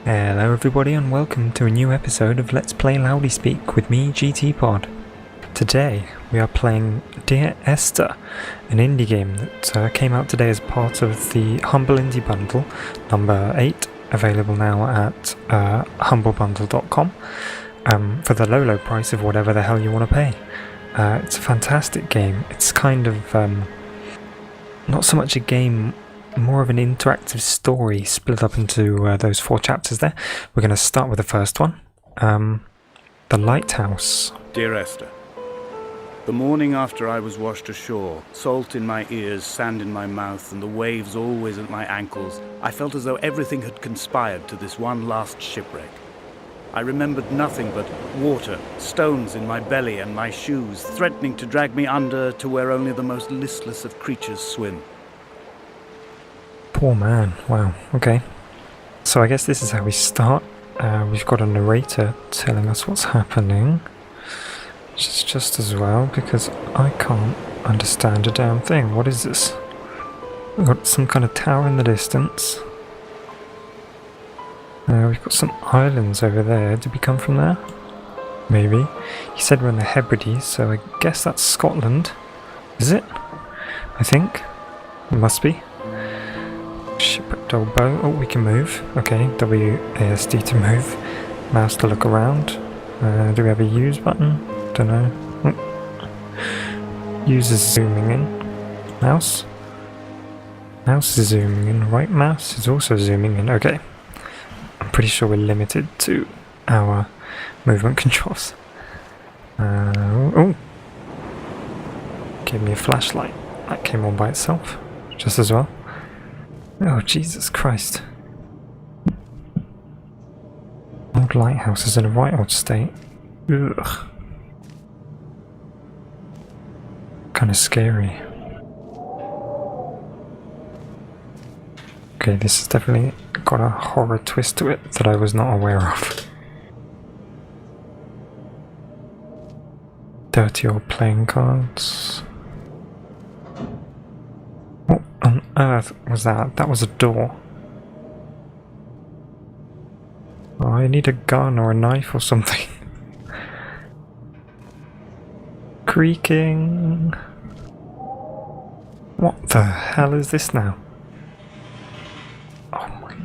Hello everybody and welcome to a new episode of Let's Play LoudySpeak with me, GT Pod. Today we are playing Dear Esther, an indie game that came out today as part of the Humble Indie Bundle, number 8, available now at humblebundle.com for the low price of whatever the hell you want to pay. It's a fantastic game. It's kind of not so much a game, more of an interactive story split up into those 4 chapters there. We're going to start with the first one, the Lighthouse. Dear Esther, the morning after I was washed ashore, salt in my ears, sand in my mouth, and the waves always at my ankles, I felt as though everything had conspired to this one last shipwreck. I remembered nothing but water, stones in my belly and my shoes, threatening to drag me under to where only the most listless of creatures swim. Poor man. Wow. Okay. So I guess this is how we start. We've got a narrator telling us what's happening, which is just as well because I can't understand a damn thing. What is this? We've got some kind of tower in the distance. We've got some islands over there. Did we come from there? Maybe. He said we're in the Hebrides, so I guess that's Scotland. Is it? I think. It must be. Shipwrecked old boat. Oh, we can move. Okay, WASD to move. Mouse to look around. Do we have a use button? Don't know. Oh. Use is zooming in. Mouse? Mouse is zooming in. Right mouse is also zooming in. Okay. I'm pretty sure we're limited to our movement controls. Oh! Gave me a flashlight. That came on by itself. Just as well. Oh, Jesus Christ. Old lighthouse is in a right old state. Ugh. Kind of scary. Okay, this has definitely got a horror twist to it that I was not aware of. Dirty old playing cards. What on earth was that? That was a door. Oh, I need a gun or a knife or something. Creaking. What the hell is this now? Oh my.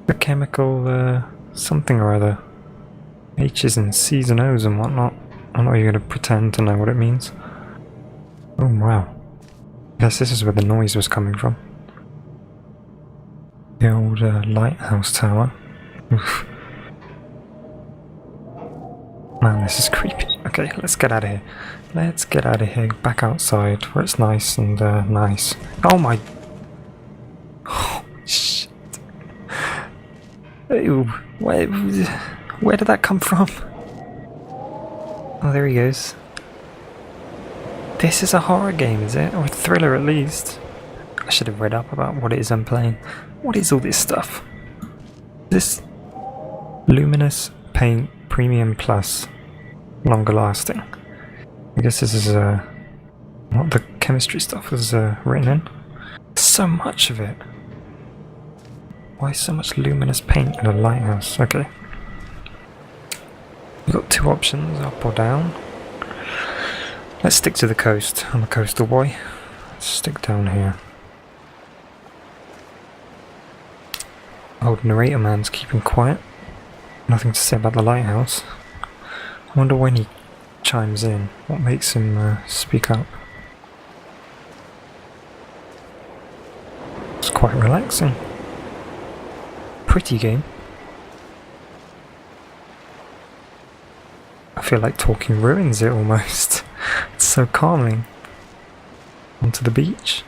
The chemical, something or other. H's and C's and O's and whatnot. I'm not even going to pretend to know what it means. Oh wow. I guess this is where the noise was coming from. The old lighthouse tower. Oof. Man, this is creepy. Okay, let's get out of here. Let's get out of here. Back outside where it's nice and nice. Oh my... Oh, shit. Ew. Where did that come from? Oh, there he goes. This is a horror game, is it? Or a thriller at least. I should have read up about what it is I'm playing. What is all this stuff? This luminous paint premium plus longer lasting. I guess this is what the chemistry stuff was written in. So much of it. Why so much luminous paint in a lighthouse? Okay. We've got 2 options, up or down. Let's stick to the coast. I'm a coastal boy. Let's stick down here. Old narrator man's keeping quiet. Nothing to say about the lighthouse. I wonder when he chimes in. What makes him speak up? It's quite relaxing. Pretty game. I feel like talking ruins it almost. It's so calming. Onto the beach.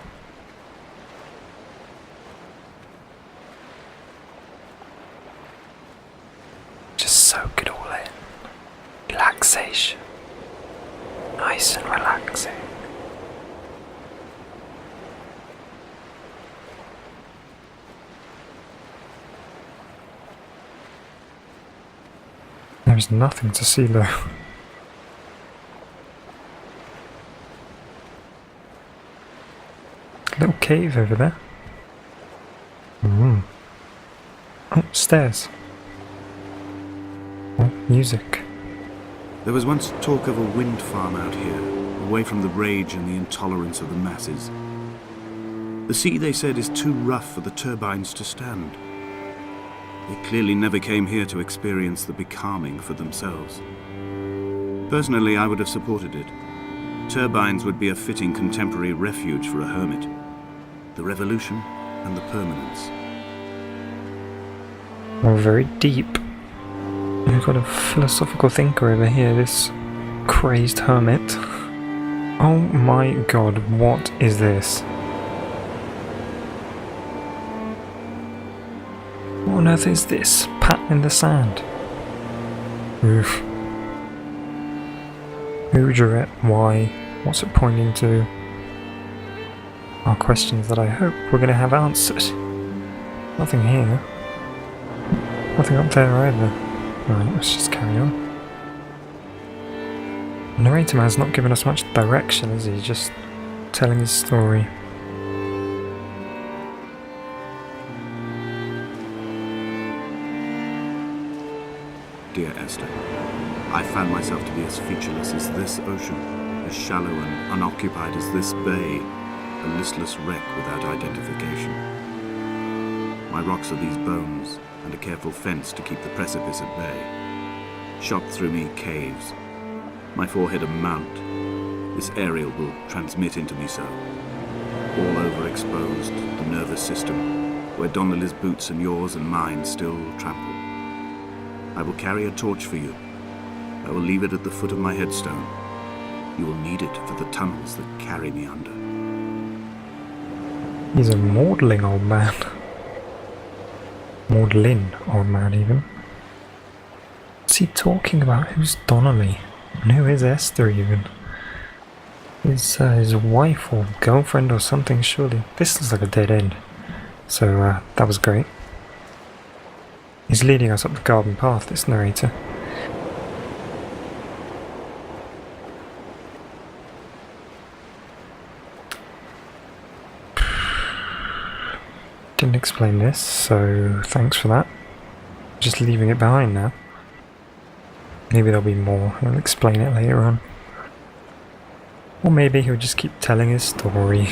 Just soak it all in. Relaxation. Nice and relaxing. There's nothing to see though. Little cave over there. upstairs. Oh, music. There was once talk of a wind farm out here, away from the rage and the intolerance of the masses. The sea, they said, is too rough for the turbines to stand. They clearly never came here to experience the becalming for themselves. Personally, I would have supported it. Turbines would be a fitting contemporary refuge for a hermit. The revolution and the permanence. Oh, very deep. We've got a philosophical thinker over here, this crazed hermit. Oh my god, what is this? What on earth is this? Pattern in the sand. Oof. Who drew it? Why? What's it pointing to? Are questions that I hope we're going to have answered. Nothing here. Nothing up there either. Right, let's just carry on. The narrator man's not giving us much direction, is he? Just telling his story. Dear Esther, I found myself to be as featureless as this ocean, as shallow and unoccupied as this bay, a listless wreck without identification. My rocks are these bones, and a careful fence to keep the precipice at bay. Shot through me caves, my forehead a mount. This aerial will transmit into me so. All overexposed, the nervous system, where Donnelly's boots and yours and mine still trample. I will carry a torch for you. I will leave it at the foot of my headstone. You will need it for the tunnels that carry me under. He's a maudlin old man. Maudlin old man, even. What's he talking about? Who's Donnelly? And who is Esther, even? His wife or girlfriend or something, surely. This looks like a dead end. So, that was great. He's leading us up the garden path, this narrator. Didn't explain this, so thanks for that. Just leaving it behind now. Maybe there'll be more, he'll explain it later on. Or maybe he'll just keep telling his story.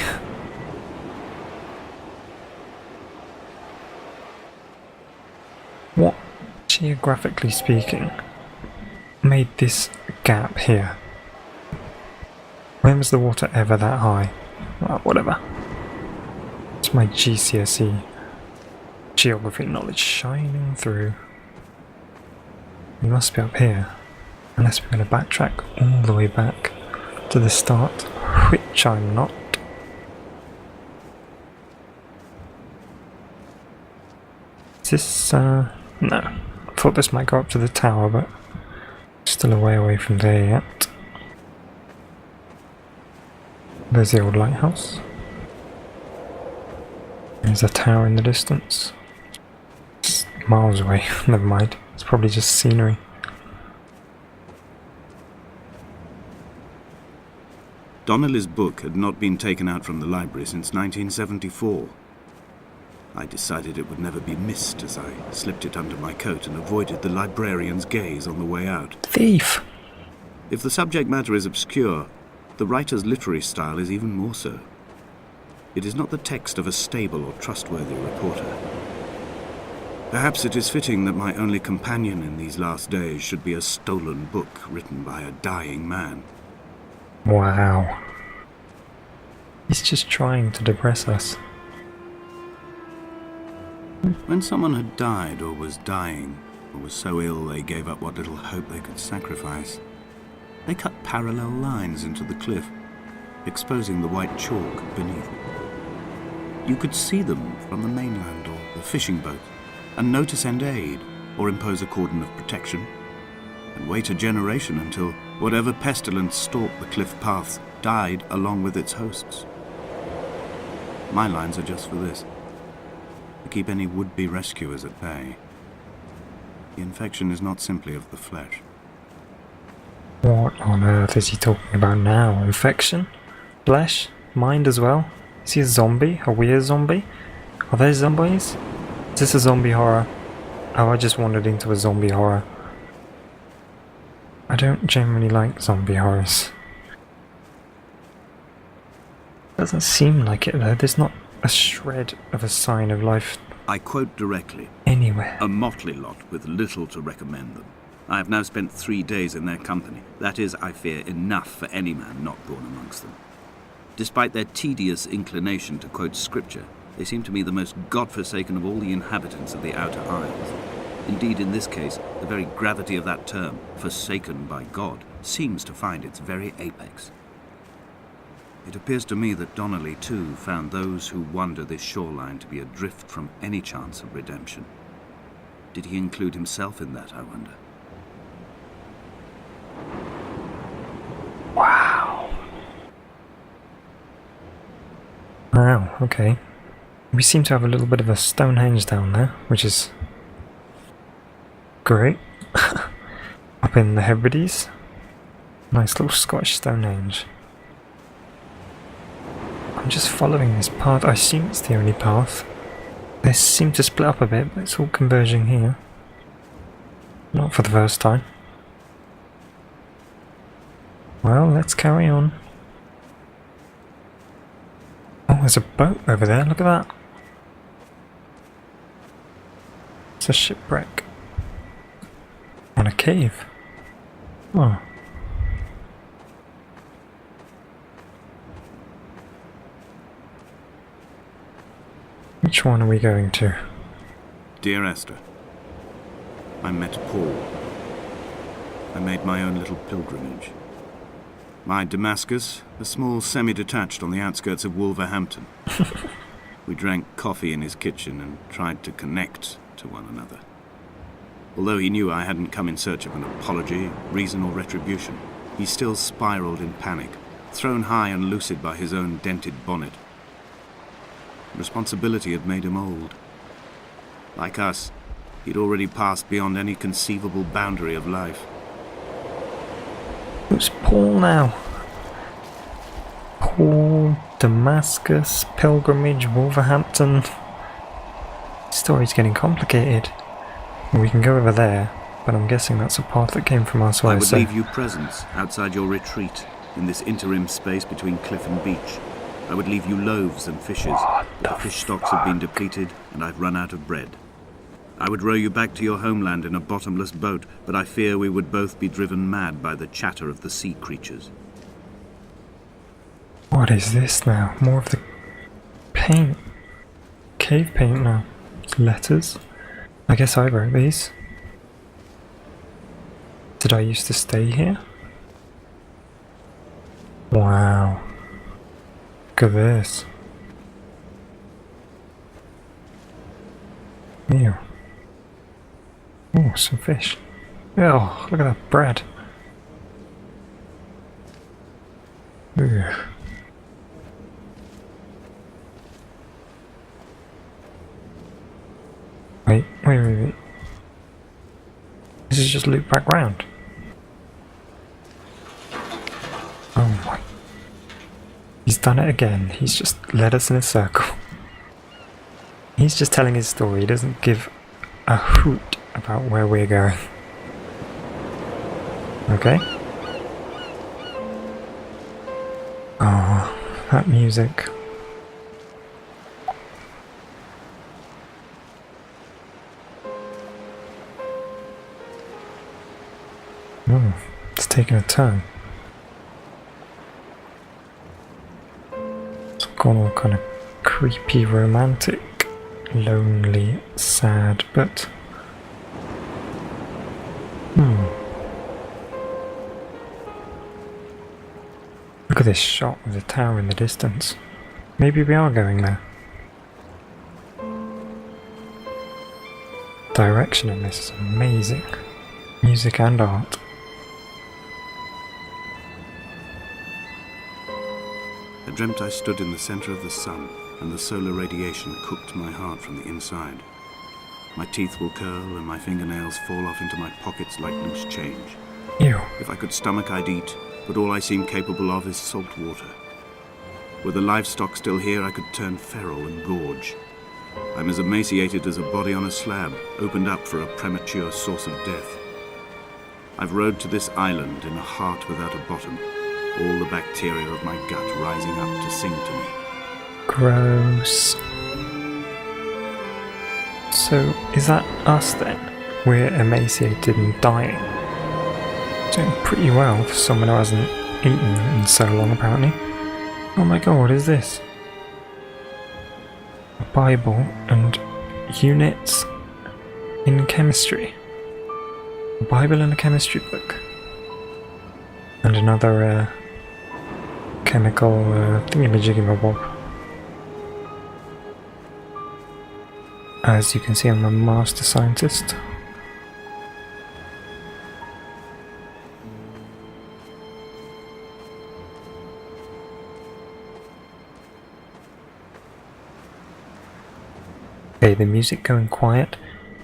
What, geographically speaking, made this gap here? When was the water ever that high? Whatever. It's my GCSE geography knowledge shining through. We must be up here, unless we're going to backtrack all the way back to the start, which I'm not. Is this, no. I thought this might go up to the tower, but still a way away from there yet. There's the old lighthouse. There's a tower in the distance. It's miles away, never mind. It's probably just scenery. Donnelly's book had not been taken out from the library since 1974. I decided it would never be missed as I slipped it under my coat and avoided the librarian's gaze on the way out. Thief! If the subject matter is obscure, the writer's literary style is even more so. It is not the text of a stable or trustworthy reporter. Perhaps it is fitting that my only companion in these last days should be a stolen book written by a dying man. Wow. He's just trying to depress us. When someone had died or was dying, or was so ill they gave up what little hope they could sacrifice, they cut parallel lines into the cliff, exposing the white chalk beneath. You could see them from the mainland or the fishing boat, and know to send aid or impose a cordon of protection, and wait a generation until whatever pestilence stalked the cliff paths died along with its hosts. My lines are just for this: to keep any would-be rescuers at bay. The infection is not simply of the flesh. What on earth is he talking about now? Infection? Flesh? Mind as well? Is he a zombie? A weird zombie? Are there zombies? Is this a zombie horror? Oh, I just wandered into a zombie horror. I don't generally like zombie horrors. Doesn't seem like it though. There's not a shred of a sign of life I quote directly. anywhere. A motley lot with little to recommend them. I have now spent 3 days in their company. That is, I fear, enough for any man not born amongst them. Despite their tedious inclination to quote scripture, they seem to me the most godforsaken of all the inhabitants of the Outer Isles. Indeed, in this case, the very gravity of that term, forsaken by God, seems to find its very apex. It appears to me that Donnelly, too, found those who wander this shoreline to be adrift from any chance of redemption. Did he include himself in that, I wonder? Wow. Wow, okay. We seem to have a little bit of a Stonehenge down there, which is great. Up in the Hebrides. Nice little Scottish Stonehenge. I'm just following this path. I assume it's the only path. They seem to split up a bit, but it's all converging here. Not for the first time. Well, let's carry on. Oh, there's a boat over there. Look at that. It's a shipwreck. On a cave. Oh. Which one are we going to? Dear Esther, I met Paul. I made my own little pilgrimage. My Damascus, a small semi-detached on the outskirts of Wolverhampton. We drank coffee in his kitchen and tried to connect to one another. Although he knew I hadn't come in search of an apology, reason or retribution, he still spiraled in panic, thrown high and lucid by his own dented bonnet. Responsibility had made him old. Like us, he'd already passed beyond any conceivable boundary of life. Who's Paul now? Paul, Damascus, pilgrimage, Wolverhampton. Story's getting complicated. We can go over there, but I'm guessing that's a path that came from us. I would leave you presents outside your retreat, in this interim space between cliff and beach. I would leave you loaves and fishes. The fish stocks have been depleted, and I've run out of bread. I would row you back to your homeland in a bottomless boat, but I fear we would both be driven mad by the chatter of the sea creatures. What is this now? More of the paint. Cave paint now. Letters. I guess I wrote these. Did I used to stay here? Wow. Look at this. Ew. Oh, some fish. Oh, look at that bread. Ugh. Wait. This is just loop back round. Oh my. He's done it again. He's just led us in a circle. He's just telling his story. He doesn't give a hoot about where we're going. Okay? Oh, that music. Oh, it's taking a turn. It's gone all kind of creepy, romantic, lonely, sad, but... Look at this shot of the tower in the distance. Maybe we are going there. Direction in this is amazing. Music and art. I dreamt I stood in the center of the sun, and the solar radiation cooked my heart from the inside. My teeth will curl, and my fingernails fall off into my pockets like loose change. Ew. If I could stomach, I'd eat, but all I seem capable of is salt water. Were the livestock still here, I could turn feral and gorge. I'm as emaciated as a body on a slab, opened up for a premature source of death. I've rowed to this island in a heart without a bottom, all the bacteria of my gut rising up to sing to me. Gross. So, is that us then? We're emaciated and dying. Doing pretty well for someone who hasn't eaten in so long, apparently. Oh my god, what is this? A Bible and units in chemistry. A Bible and a chemistry book. And another chemical thingamajigamabob. As you can see, I'm a master scientist. Okay, the music going quiet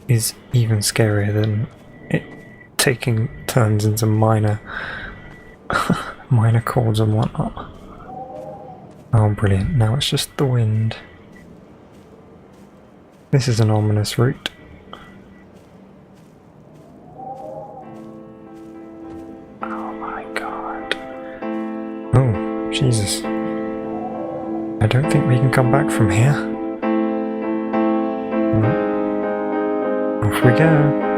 is even scarier than it taking turns into minor chords and whatnot. Oh, brilliant. Now it's just the wind. This is an ominous route. Oh my god. Oh, Jesus. I don't think we can come back from here. Well, off we go.